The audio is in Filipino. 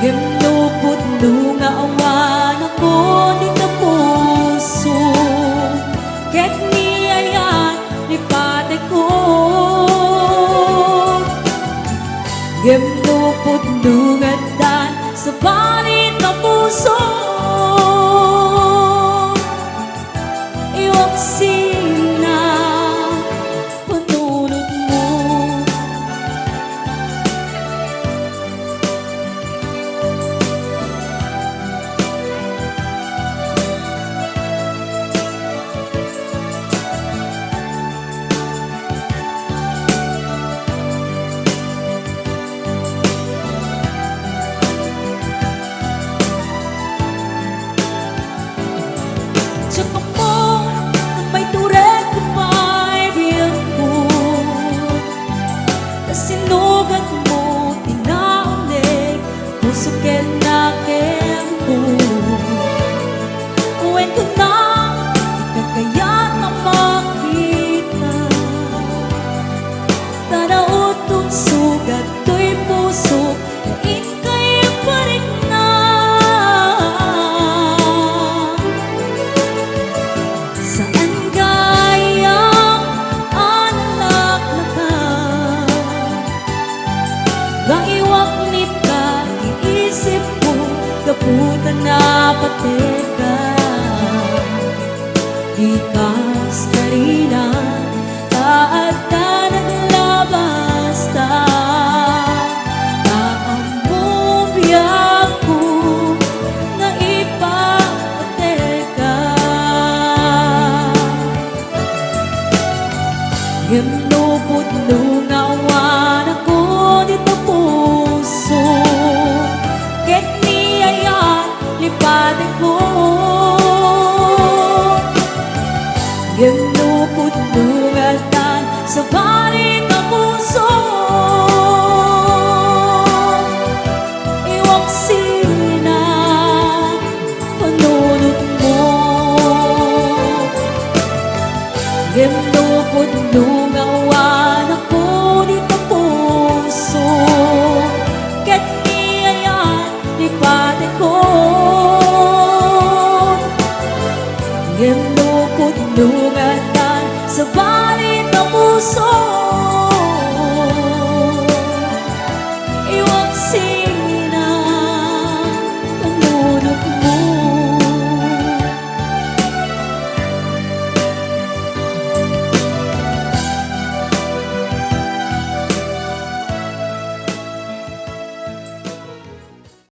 Gimnupot nga awan ako di na puso. Ket niyayan ni patay ko. Gimnupot nga dan sa palit na puso. Iwaksin na panunod mo. Tsaka mo na may turet ko pa'y biyang ko. Kasinugat mo tinaunig puso ken na ken ko. Uwen ko na ikagayat na makita. Tanautong sugat to'y puso na ikay parik na. Saan kayang anak na ka? Gaiwak nit ka, iisip ko, kaputan na pateka. Ikas ka rin na, taat ka naglabas ta. Naamubiyag ko, na ipapateka. Gimnupot nga awan ako dito puso. Ket niyayan lipatin ko. Gimnupot nga dan sa palit na puso. Iwaksin